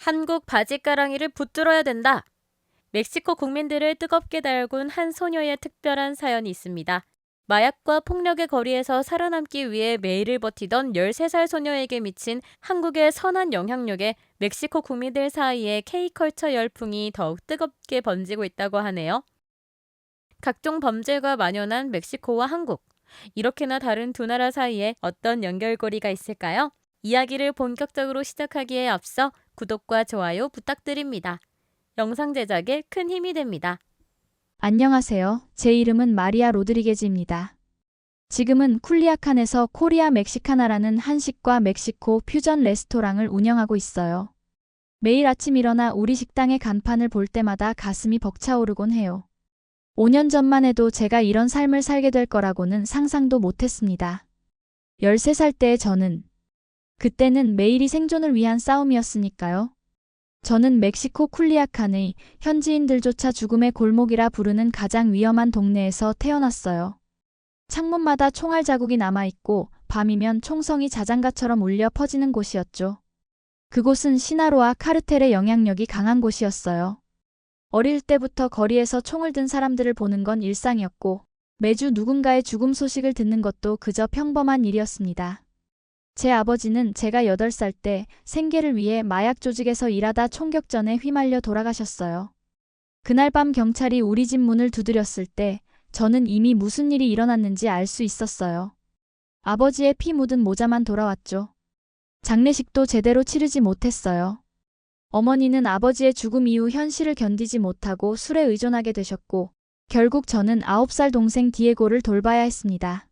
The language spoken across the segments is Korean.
한국 바지가랑이를 붙들어야 된다. 멕시코 국민들을 뜨겁게 달군 한 소녀의 특별한 사연이 있습니다. 마약과 폭력의 거리에서 살아남기 위해 매일을 버티던 13살 소녀에게 미친 한국의 선한 영향력에 멕시코 국민들 사이에 K컬처 열풍이 더욱 뜨겁게 번지고 있다고 하네요. 각종 범죄가 만연한 멕시코와 한국. 이렇게나 다른 두 나라 사이에 어떤 연결고리가 있을까요? 이야기를 본격적으로 시작하기에 앞서 구독과 좋아요 부탁드립니다. 영상 제작에 큰 힘이 됩니다. 안녕하세요. 제 이름은 마리아 로드리게즈입니다. 지금은 쿨리아칸에서 코리아 멕시카나라는 한식과 멕시코 퓨전 레스토랑을 운영하고 있어요. 매일 아침 일어나 우리 식당의 간판을 볼 때마다 가슴이 벅차오르곤 해요. 5년 전만 해도 제가 이런 삶을 살게 될 거라고는 상상도 못했습니다. 13살 때의 저는, 그때는 매일이 생존을 위한 싸움이었으니까요. 저는 멕시코 쿨리아칸의 현지인들조차 죽음의 골목이라 부르는 가장 위험한 동네에서 태어났어요. 창문마다 총알 자국이 남아있고 밤이면 총성이 자장가처럼 울려 퍼지는 곳이었죠. 그곳은 시나로아 카르텔의 영향력이 강한 곳이었어요. 어릴 때부터 거리에서 총을 든 사람들을 보는 건 일상이었고 매주 누군가의 죽음 소식을 듣는 것도 그저 평범한 일이었습니다. 제 아버지는 제가 8살 때 생계를 위해 마약 조직에서 일하다 총격전에 휘말려 돌아가셨어요. 그날 밤 경찰이 우리 집 문을 두드렸을 때 저는 이미 무슨 일이 일어났는지 알 수 있었어요. 아버지의 피 묻은 모자만 돌아왔죠. 장례식도 제대로 치르지 못했어요. 어머니는 아버지의 죽음 이후 현실을 견디지 못하고 술에 의존하게 되셨고 결국 저는 9살 동생 디에고를 돌봐야 했습니다.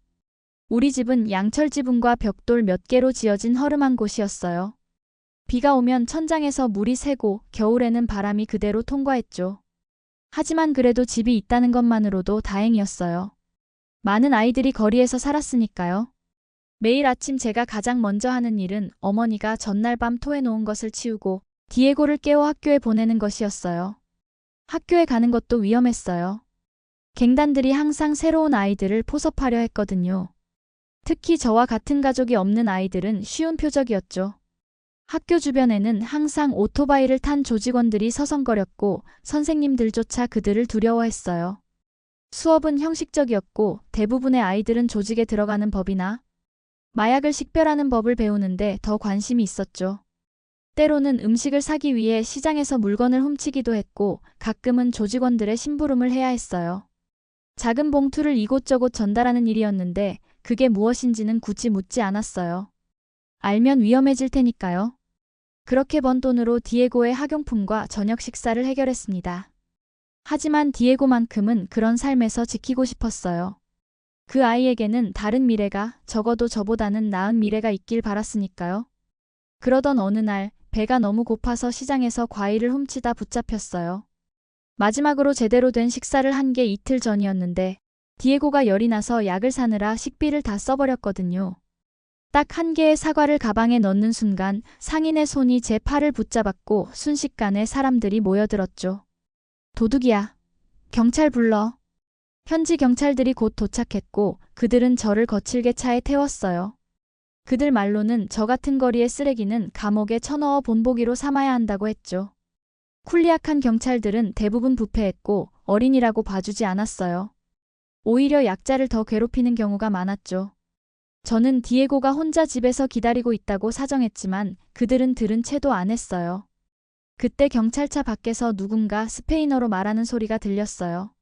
우리 집은 양철 지붕과 벽돌 몇 개로 지어진 허름한 곳이었어요. 비가 오면 천장에서 물이 새고 겨울에는 바람이 그대로 통과했죠. 하지만 그래도 집이 있다는 것만으로도 다행이었어요. 많은 아이들이 거리에서 살았으니까요. 매일 아침 제가 가장 먼저 하는 일은 어머니가 전날 밤 토해놓은 것을 치우고 디에고를 깨워 학교에 보내는 것이었어요. 학교에 가는 것도 위험했어요. 갱단들이 항상 새로운 아이들을 포섭하려 했거든요. 특히 저와 같은 가족이 없는 아이들은 쉬운 표적이었죠. 학교 주변에는 항상 오토바이를 탄 조직원들이 서성거렸고 선생님들조차 그들을 두려워했어요. 수업은 형식적이었고 대부분의 아이들은 조직에 들어가는 법이나 마약을 식별하는 법을 배우는데 더 관심이 있었죠. 때로는 음식을 사기 위해 시장에서 물건을 훔치기도 했고 가끔은 조직원들의 심부름을 해야 했어요. 작은 봉투를 이곳저곳 전달하는 일이었는데 그게 무엇인지는 굳이 묻지 않았어요. 알면 위험해질 테니까요. 그렇게 번 돈으로 디에고의 학용품과 저녁 식사를 해결했습니다. 하지만 디에고만큼은 그런 삶에서 지키고 싶었어요. 그 아이에게는 다른 미래가, 적어도 저보다는 나은 미래가 있길 바랐으니까요. 그러던 어느 날 배가 너무 고파서 시장에서 과일을 훔치다 붙잡혔어요. 마지막으로 제대로 된 식사를 한 게 이틀 전이었는데 디에고가 열이 나서 약을 사느라 식비를 다 써버렸거든요. 딱 한 개의 사과를 가방에 넣는 순간 상인의 손이 제 팔을 붙잡았고 순식간에 사람들이 모여들었죠. 도둑이야. 경찰 불러. 현지 경찰들이 곧 도착했고 그들은 저를 거칠게 차에 태웠어요. 그들 말로는 저 같은 거리의 쓰레기는 감옥에 쳐넣어 본보기로 삼아야 한다고 했죠. 쿨리악한 경찰들은 대부분 부패했고 어린이라고 봐주지 않았어요. 오히려 약자를 더 괴롭히는 경우가 많았죠. 저는 디에고가 혼자 집에서 기다리고 있다고 사정했지만 그들은 들은 채도 안 했어요. 그때 경찰차 밖에서 누군가 스페인어로 말하는 소리가 들렸어요.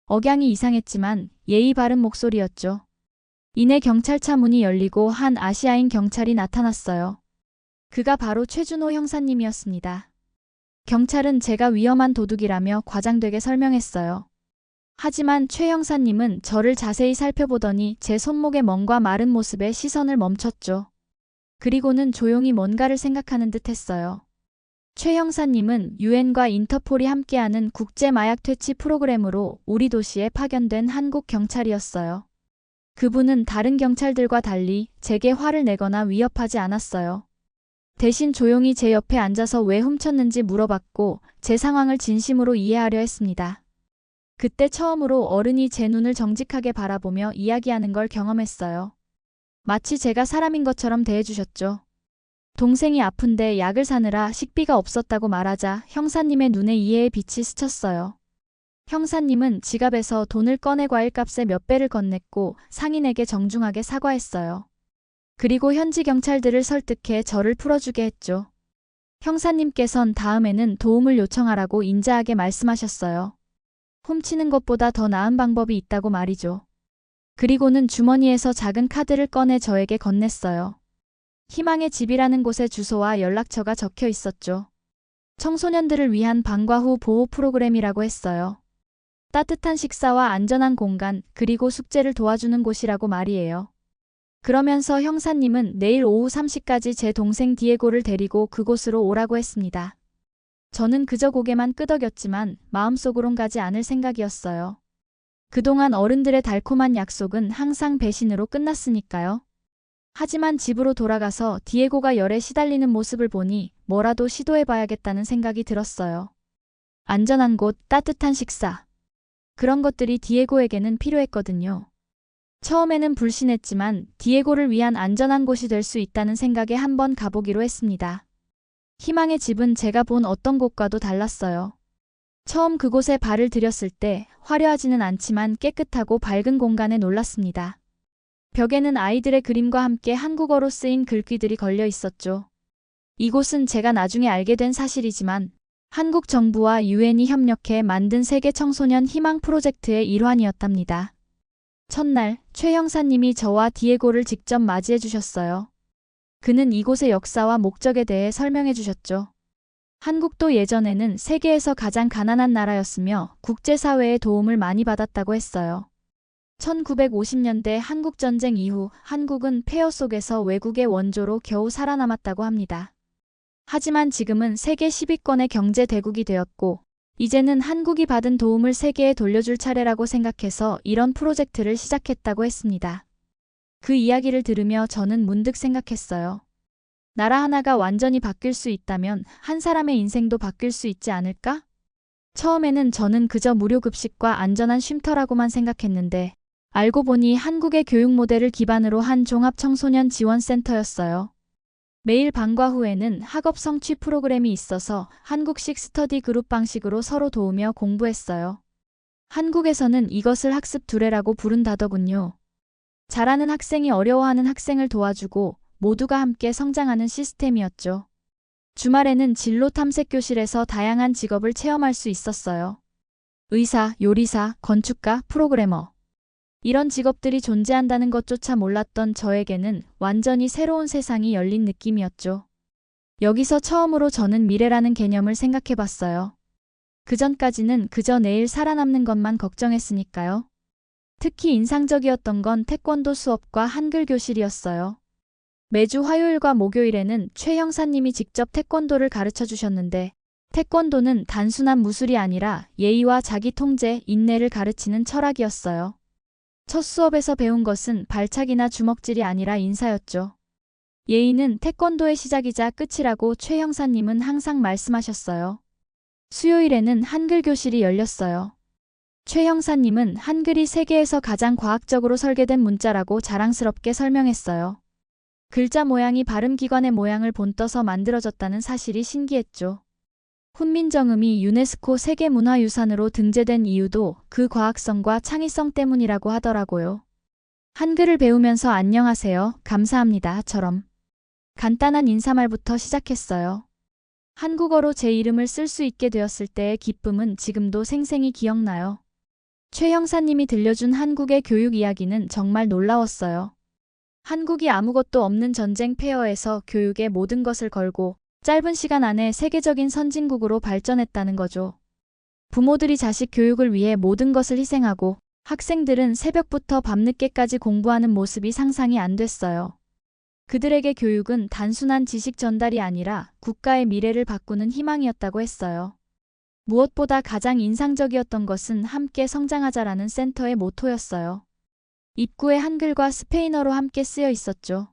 억양이 이상했지만 예의 바른 목소리였죠. 이내 경찰차 문이 열리고 한 아시아인 경찰이 나타났어요. 그가 바로 최준호 형사님이었습니다. 경찰은 제가 위험한 도둑이라며 과장되게 설명했어요. 하지만 최 형사님은 저를 자세히 살펴보더니 제 손목의 멍과 마른 모습에 시선을 멈췄죠. 그리고는 조용히 뭔가를 생각하는 듯 했어요. 최 형사님은 유엔과 인터폴이 함께하는 국제 마약 퇴치 프로그램으로 우리 도시에 파견된 한국 경찰이었어요. 그분은 다른 경찰들과 달리 제게 화를 내거나 위협하지 않았어요. 대신 조용히 제 옆에 앉아서 왜 훔쳤는지 물어봤고 제 상황을 진심으로 이해하려 했습니다. 그때 처음으로 어른이 제 눈을 정직하게 바라보며 이야기하는 걸 경험했어요. 마치 제가 사람인 것처럼 대해주셨죠. 동생이 아픈데 약을 사느라 식비가 없었다고 말하자 형사님의 눈에 이해의 빛이 스쳤어요. 형사님은 지갑에서 돈을 꺼내 과일값의 몇 배를 건넸고 상인에게 정중하게 사과했어요. 그리고 현지 경찰들을 설득해 저를 풀어주게 했죠. 형사님께선 다음에는 도움을 요청하라고 인자하게 말씀하셨어요. 훔치는 것보다 더 나은 방법이 있다고 말이죠. 그리고는 주머니에서 작은 카드를 꺼내 저에게 건넸어요. 희망의 집이라는 곳의 주소와 연락처가 적혀 있었죠. 청소년들을 위한 방과 후 보호 프로그램이라고 했어요. 따뜻한 식사와 안전한 공간, 그리고 숙제를 도와주는 곳이라고 말이에요. 그러면서 형사님은 내일 오후 3시까지 제 동생 디에고를 데리고 그곳으로 오라고 했습니다. 저는 그저 고개만 끄덕였지만 마음속으론 가지 않을 생각이었어요. 그동안 어른들의 달콤한 약속은 항상 배신으로 끝났으니까요. 하지만 집으로 돌아가서 디에고가 열에 시달리는 모습을 보니 뭐라도 시도해봐야겠다는 생각이 들었어요. 안전한 곳, 따뜻한 식사. 그런 것들이 디에고에게는 필요했거든요. 처음에는 불신했지만 디에고를 위한 안전한 곳이 될 수 있다는 생각에 한번 가보기로 했습니다. 희망의 집은 제가 본 어떤 곳과도 달랐어요. 처음 그곳에 발을 들였을 때 화려하지는 않지만 깨끗하고 밝은 공간에 놀랐습니다. 벽에는 아이들의 그림과 함께 한국어로 쓰인 글귀들이 걸려 있었죠. 이곳은 제가 나중에 알게 된 사실이지만 한국 정부와 유엔이 협력해 만든 세계 청소년 희망 프로젝트의 일환이었답니다. 첫날, 최 형사님이 저와 디에고를 직접 맞이해 주셨어요. 그는 이곳의 역사와 목적에 대해 설명해 주셨죠. 한국도 예전에는 세계에서 가장 가난한 나라였으며 국제사회의 도움을 많이 받았다고 했어요. 1950년대 한국전쟁 이후 한국은 폐허 속에서 외국의 원조로 겨우 살아남았다고 합니다. 하지만 지금은 세계 10위권의 경제 대국이 되었고 이제는 한국이 받은 도움을 세계에 돌려줄 차례라고 생각해서 이런 프로젝트를 시작했다고 했습니다. 그 이야기를 들으며 저는 문득 생각했어요. 나라 하나가 완전히 바뀔 수 있다면 한 사람의 인생도 바뀔 수 있지 않을까? 처음에는 저는 그저 무료 급식과 안전한 쉼터라고만 생각했는데 알고 보니 한국의 교육 모델을 기반으로 한 종합 청소년 지원센터였어요. 매일 방과 후에는 학업 성취 프로그램이 있어서 한국식 스터디 그룹 방식으로 서로 도우며 공부했어요. 한국에서는 이것을 학습 두레라고 부른다더군요. 잘하는 학생이 어려워하는 학생을 도와주고 모두가 함께 성장하는 시스템이었죠. 주말에는 진로 탐색 교실에서 다양한 직업을 체험할 수 있었어요. 의사, 요리사, 건축가, 프로그래머. 이런 직업들이 존재한다는 것조차 몰랐던 저에게는 완전히 새로운 세상이 열린 느낌이었죠. 여기서 처음으로 저는 미래라는 개념을 생각해봤어요. 그전까지는 그저 내일 살아남는 것만 걱정했으니까요. 특히 인상적이었던 건 태권도 수업과 한글 교실이었어요. 매주 화요일과 목요일에는 최 형사님이 직접 태권도를 가르쳐 주셨는데 태권도는 단순한 무술이 아니라 예의와 자기 통제, 인내를 가르치는 철학이었어요. 첫 수업에서 배운 것은 발차기나 주먹질이 아니라 인사였죠. 예의는 태권도의 시작이자 끝이라고 최 형사님은 항상 말씀하셨어요. 수요일에는 한글 교실이 열렸어요. 최 형사님은 한글이 세계에서 가장 과학적으로 설계된 문자라고 자랑스럽게 설명했어요. 글자 모양이 발음기관의 모양을 본떠서 만들어졌다는 사실이 신기했죠. 훈민정음이 유네스코 세계문화유산으로 등재된 이유도 그 과학성과 창의성 때문이라고 하더라고요. 한글을 배우면서 안녕하세요, 감사합니다처럼 간단한 인사말부터 시작했어요. 한국어로 제 이름을 쓸 수 있게 되었을 때의 기쁨은 지금도 생생히 기억나요. 최 형사님이 들려준 한국의 교육 이야기는 정말 놀라웠어요. 한국이 아무것도 없는 전쟁 폐허에서 교육에 모든 것을 걸고 짧은 시간 안에 세계적인 선진국으로 발전했다는 거죠. 부모들이 자식 교육을 위해 모든 것을 희생하고 학생들은 새벽부터 밤늦게까지 공부하는 모습이 상상이 안 됐어요. 그들에게 교육은 단순한 지식 전달이 아니라 국가의 미래를 바꾸는 희망이었다고 했어요. 무엇보다 가장 인상적이었던 것은 함께 성장하자라는 센터의 모토였어요. 입구에 한글과 스페인어로 함께 쓰여 있었죠.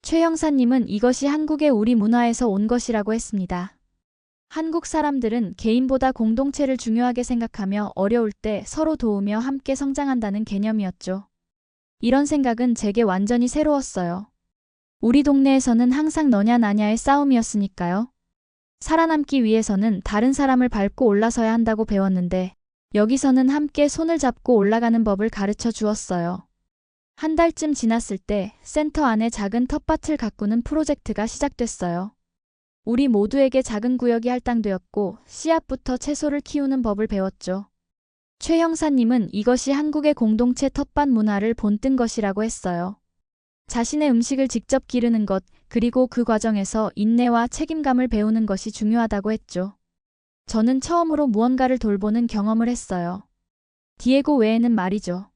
최 형사님은 이것이 한국의 우리 문화에서 온 것이라고 했습니다. 한국 사람들은 개인보다 공동체를 중요하게 생각하며 어려울 때 서로 도우며 함께 성장한다는 개념이었죠. 이런 생각은 제게 완전히 새로웠어요. 우리 동네에서는 항상 너냐 나냐의 싸움이었으니까요. 살아남기 위해서는 다른 사람을 밟고 올라서야 한다고 배웠는데 여기서는 함께 손을 잡고 올라가는 법을 가르쳐 주었어요. 한 달쯤 지났을 때 센터 안에 작은 텃밭을 가꾸는 프로젝트가 시작됐어요. 우리 모두에게 작은 구역이 할당되었고 씨앗부터 채소를 키우는 법을 배웠죠. 최 형사님은 이것이 한국의 공동체 텃밭 문화를 본뜬 것이라고 했어요. 자신의 음식을 직접 기르는 것, 그리고 그 과정에서 인내와 책임감을 배우는 것이 중요하다고 했죠. 저는 처음으로 무언가를 돌보는 경험을 했어요. 디에고 외에는 말이죠.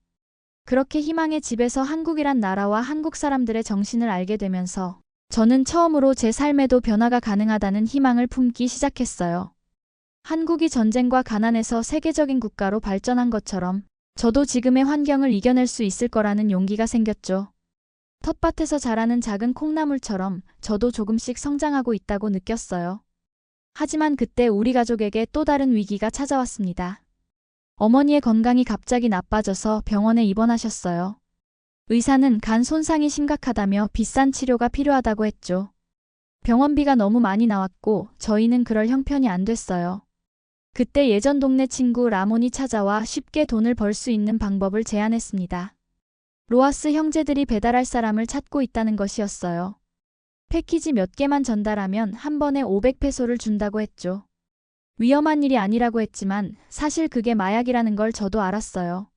그렇게 희망의 집에서 한국이란 나라와 한국 사람들의 정신을 알게 되면서 저는 처음으로 제 삶에도 변화가 가능하다는 희망을 품기 시작했어요. 한국이 전쟁과 가난에서 세계적인 국가로 발전한 것처럼 저도 지금의 환경을 이겨낼 수 있을 거라는 용기가 생겼죠. 텃밭에서 자라는 작은 콩나물처럼 저도 조금씩 성장하고 있다고 느꼈어요. 하지만 그때 우리 가족에게 또 다른 위기가 찾아왔습니다. 어머니의 건강이 갑자기 나빠져서 병원에 입원하셨어요. 의사는 간 손상이 심각하다며 비싼 치료가 필요하다고 했죠. 병원비가 너무 많이 나왔고 저희는 그럴 형편이 안 됐어요. 그때 예전 동네 친구 라몬이 찾아와 쉽게 돈을 벌 수 있는 방법을 제안했습니다. 로하스 형제들이 배달할 사람을 찾고 있다는 것이었어요. 패키지 몇 개만 전달하면 한 번에 500페소를 준다고 했죠. 위험한 일이 아니라고 했지만 사실 그게 마약이라는 걸 저도 알았어요.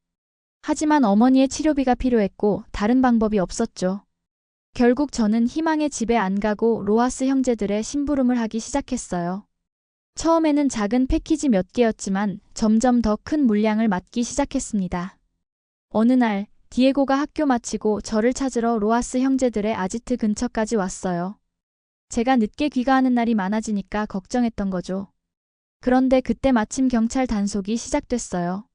하지만 어머니의 치료비가 필요했고 다른 방법이 없었죠. 결국 저는 희망의 집에 안 가고 로하스 형제들의 심부름을 하기 시작했어요. 처음에는 작은 패키지 몇 개였지만 점점 더 큰 물량을 맡기 시작했습니다. 어느 날 디에고가 학교 마치고 저를 찾으러 로하스 형제들의 아지트 근처까지 왔어요. 제가 늦게 귀가하는 날이 많아지니까 걱정했던 거죠. 그런데 그때 마침 경찰 단속이 시작됐어요.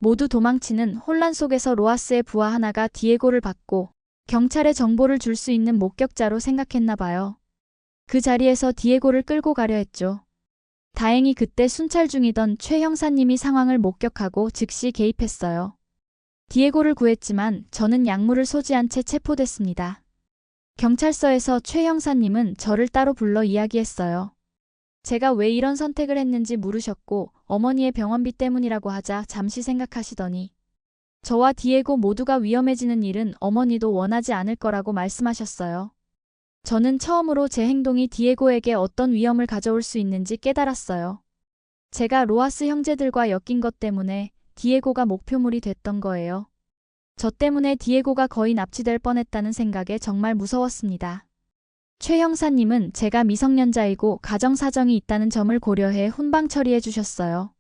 모두 도망치는 혼란 속에서 로하스의 부하 하나가 디에고를 받고 경찰에 정보를 줄 수 있는 목격자로 생각했나 봐요. 그 자리에서 디에고를 끌고 가려 했죠. 다행히 그때 순찰 중이던 최 형사님이 상황을 목격하고 즉시 개입했어요. 디에고를 구했지만 저는 약물을 소지한 채 체포됐습니다. 경찰서에서 최 형사님은 저를 따로 불러 이야기했어요. 제가 왜 이런 선택을 했는지 물으셨고 어머니의 병원비 때문이라고 하자 잠시 생각하시더니 저와 디에고 모두가 위험해지는 일은 어머니도 원하지 않을 거라고 말씀하셨어요. 저는 처음으로 제 행동이 디에고에게 어떤 위험을 가져올 수 있는지 깨달았어요. 제가 로하스 형제들과 엮인 것 때문에 디에고가 목표물이 됐던 거예요. 저 때문에 디에고가 거의 납치될 뻔했다는 생각에 정말 무서웠습니다. 최 형사님은 제가 미성년자이고 가정 사정이 있다는 점을 고려해 훈방 처리해 주셨어요.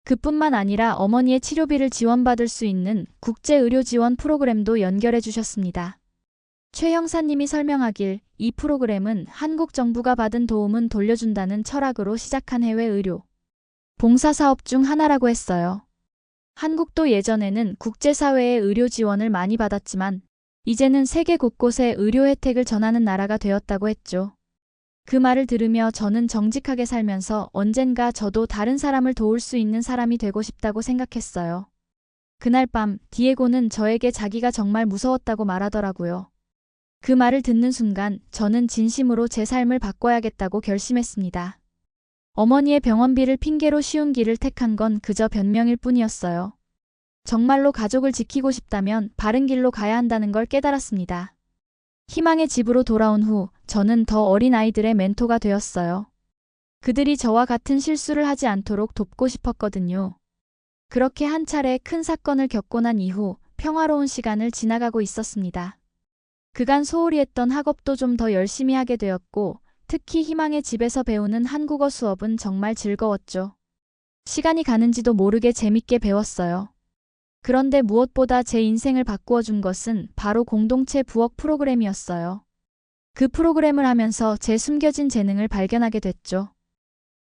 그뿐만 아니라 어머니의 치료비를 지원받을 수 있는 국제의료 지원 프로그램도 연결해 주셨습니다. 최 형사님이 설명하길 이 프로그램은 한국 정부가 받은 도움은 돌려준다는 철학으로 시작한 해외 의료 봉사사업 중 하나라고 했어요. 한국도 예전에는 국제사회의 의료 지원을 많이 받았지만 이제는 세계 곳곳에 의료 혜택을 전하는 나라가 되었다고 했죠. 그 말을 들으며 저는 정직하게 살면서 언젠가 저도 다른 사람을 도울 수 있는 사람이 되고 싶다고 생각했어요. 그날 밤 디에고는 저에게 자기가 정말 무서웠다고 말하더라고요. 그 말을 듣는 순간 저는 진심으로 제 삶을 바꿔야겠다고 결심했습니다. 어머니의 병원비를 핑계로 쉬운 길을 택한 건 그저 변명일 뿐이었어요. 정말로 가족을 지키고 싶다면 바른 길로 가야 한다는 걸 깨달았습니다. 희망의 집으로 돌아온 후 저는 더 어린 아이들의 멘토가 되었어요. 그들이 저와 같은 실수를 하지 않도록 돕고 싶었거든요. 그렇게 한 차례 큰 사건을 겪고 난 이후 평화로운 시간을 지나가고 있었습니다. 그간 소홀히 했던 학업도 좀 더 열심히 하게 되었고 특히 희망의 집에서 배우는 한국어 수업은 정말 즐거웠죠. 시간이 가는지도 모르게 재밌게 배웠어요. 그런데 무엇보다 제 인생을 바꾸어 준 것은 바로 공동체 부엌 프로그램이었어요. 그 프로그램을 하면서 제 숨겨진 재능을 발견하게 됐죠.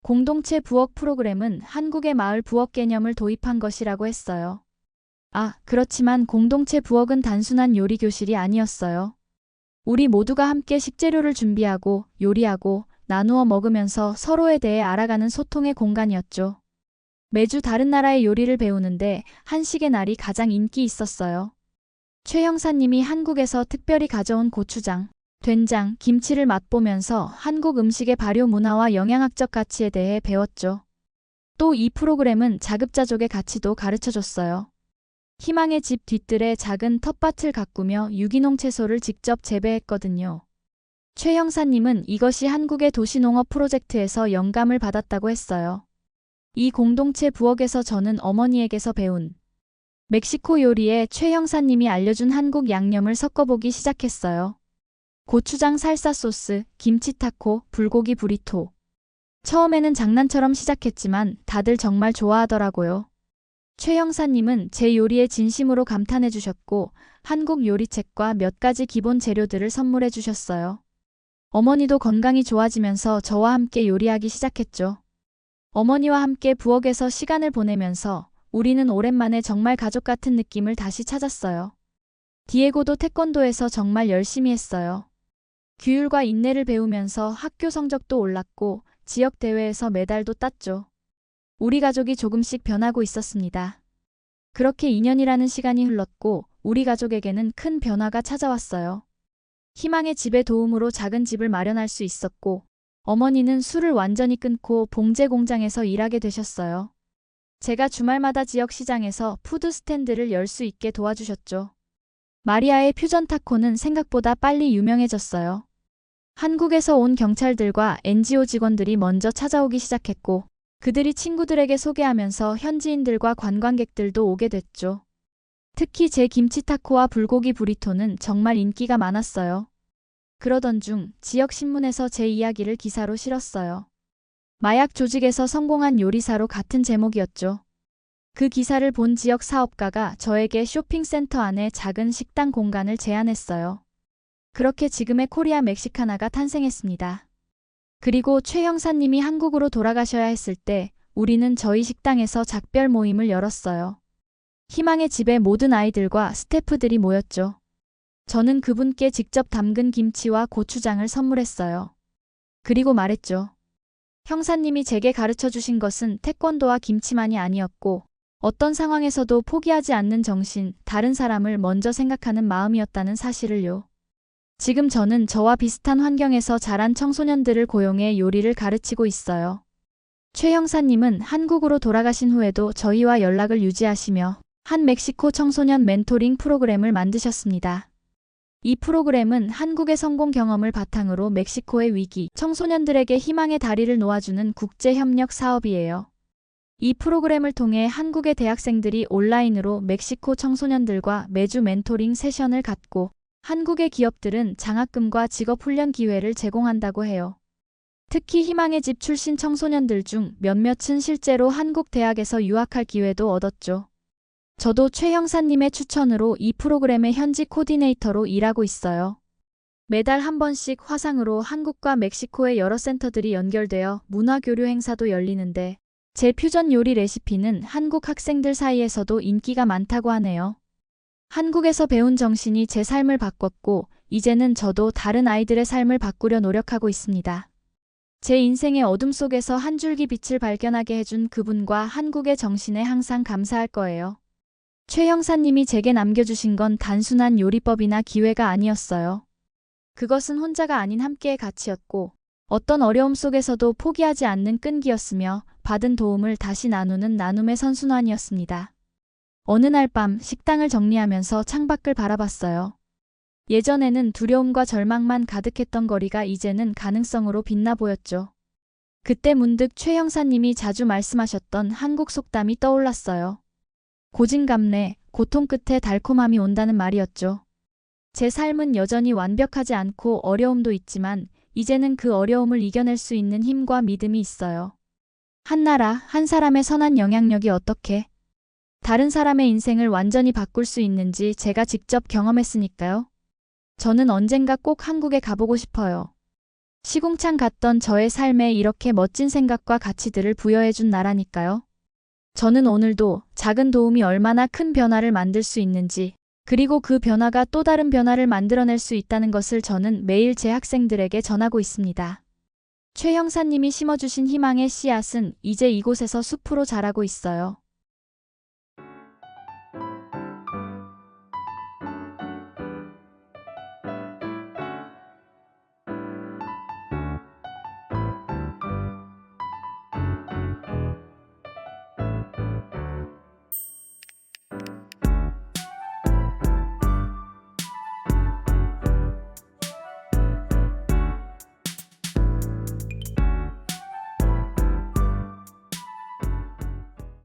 공동체 부엌 프로그램은 한국의 마을 부엌 개념을 도입한 것이라고 했어요. 그렇지만 공동체 부엌은 단순한 요리 교실이 아니었어요. 우리 모두가 함께 식재료를 준비하고 요리하고 나누어 먹으면서 서로에 대해 알아가는 소통의 공간이었죠. 매주 다른 나라의 요리를 배우는데 한식의 날이 가장 인기 있었어요. 최 형사님이 한국에서 특별히 가져온 고추장, 된장, 김치를 맛보면서 한국 음식의 발효 문화와 영양학적 가치에 대해 배웠죠. 또 이 프로그램은 자급자족의 가치도 가르쳐줬어요. 희망의 집 뒤뜰에 작은 텃밭을 가꾸며 유기농 채소를 직접 재배했거든요. 최 형사님은 이것이 한국의 도시농업 프로젝트에서 영감을 받았다고 했어요. 이 공동체 부엌에서 저는 어머니에게서 배운 멕시코 요리에 최 형사님이 알려준 한국 양념을 섞어보기 시작했어요. 고추장 살사 소스, 김치 타코, 불고기 브리토. 처음에는 장난처럼 시작했지만 다들 정말 좋아하더라고요. 최 형사님은 제 요리에 진심으로 감탄해 주셨고 한국 요리책과 몇 가지 기본 재료들을 선물해 주셨어요. 어머니도 건강이 좋아지면서 저와 함께 요리하기 시작했죠. 어머니와 함께 부엌에서 시간을 보내면서 우리는 오랜만에 정말 가족 같은 느낌을 다시 찾았어요. 디에고도 태권도에서 정말 열심히 했어요. 규율과 인내를 배우면서 학교 성적도 올랐고 지역 대회에서 메달도 땄죠. 우리 가족이 조금씩 변하고 있었습니다. 그렇게 2년이라는 시간이 흘렀고 우리 가족에게는 큰 변화가 찾아왔어요. 희망의 집의 도움으로 작은 집을 마련할 수 있었고 어머니는 술을 완전히 끊고 봉제 공장에서 일하게 되셨어요. 제가 주말마다 지역 시장에서 푸드 스탠드를 열 수 있게 도와주셨죠. 마리아의 퓨전 타코는 생각보다 빨리 유명해졌어요. 한국에서 온 경찰들과 NGO 직원들이 먼저 찾아오기 시작했고 그들이 친구들에게 소개하면서 현지인들과 관광객들도 오게 됐죠. 특히 제 김치 타코와 불고기 브리토는 정말 인기가 많았어요. 그러던 중 지역 신문에서 제 이야기를 기사로 실었어요. 마약 조직에서 성공한 요리사로 같은 제목이었죠. 그 기사를 본 지역 사업가가 저에게 쇼핑센터 안에 작은 식당 공간을 제안했어요. 그렇게 지금의 코리아 멕시카나가 탄생했습니다. 그리고 최 형사님이 한국으로 돌아가셔야 했을 때 우리는 저희 식당에서 작별 모임을 열었어요. 희망의 집의 모든 아이들과 스태프들이 모였죠. 저는 그분께 직접 담근 김치와 고추장을 선물했어요. 그리고 말했죠. 형사님이 제게 가르쳐 주신 것은 태권도와 김치만이 아니었고 어떤 상황에서도 포기하지 않는 정신, 다른 사람을 먼저 생각하는 마음이었다는 사실을요. 지금 저는 저와 비슷한 환경에서 자란 청소년들을 고용해 요리를 가르치고 있어요. 최 형사님은 한국으로 돌아가신 후에도 저희와 연락을 유지하시며 한 멕시코 청소년 멘토링 프로그램을 만드셨습니다. 이 프로그램은 한국의 성공 경험을 바탕으로 멕시코의 위기, 청소년들에게 희망의 다리를 놓아주는 국제협력 사업이에요. 이 프로그램을 통해 한국의 대학생들이 온라인으로 멕시코 청소년들과 매주 멘토링 세션을 갖고 한국의 기업들은 장학금과 직업훈련 기회를 제공한다고 해요. 특히 희망의 집 출신 청소년들 중 몇몇은 실제로 한국 대학에서 유학할 기회도 얻었죠. 저도 최 형사님의 추천으로 이 프로그램의 현지 코디네이터로 일하고 있어요. 매달 한 번씩 화상으로 한국과 멕시코의 여러 센터들이 연결되어 문화교류 행사도 열리는데 제 퓨전 요리 레시피는 한국 학생들 사이에서도 인기가 많다고 하네요. 한국에서 배운 정신이 제 삶을 바꿨고 이제는 저도 다른 아이들의 삶을 바꾸려 노력하고 있습니다. 제 인생의 어둠 속에서 한 줄기 빛을 발견하게 해준 그분과 한국의 정신에 항상 감사할 거예요. 최 형사님이 제게 남겨주신 건 단순한 요리법이나 기회가 아니었어요. 그것은 혼자가 아닌 함께의 가치였고 어떤 어려움 속에서도 포기하지 않는 끈기였으며 받은 도움을 다시 나누는 나눔의 선순환이었습니다. 어느 날 밤 식당을 정리하면서 창밖을 바라봤어요. 예전에는 두려움과 절망만 가득했던 거리가 이제는 가능성으로 빛나 보였죠. 그때 문득 최 형사님이 자주 말씀하셨던 한국 속담이 떠올랐어요. 고진감래, 고통 끝에 달콤함이 온다는 말이었죠. 제 삶은 여전히 완벽하지 않고 어려움도 있지만 이제는 그 어려움을 이겨낼 수 있는 힘과 믿음이 있어요. 한 나라, 한 사람의 선한 영향력이 어떻게 다른 사람의 인생을 완전히 바꿀 수 있는지 제가 직접 경험했으니까요. 저는 언젠가 꼭 한국에 가보고 싶어요. 시궁창 같던 저의 삶에 이렇게 멋진 생각과 가치들을 부여해준 나라니까요. 저는 오늘도 작은 도움이 얼마나 큰 변화를 만들 수 있는지, 그리고 그 변화가 또 다른 변화를 만들어낼 수 있다는 것을 저는 매일 제 학생들에게 전하고 있습니다. 최 형사님이 심어주신 희망의 씨앗은 이제 이곳에서 숲으로 자라고 있어요.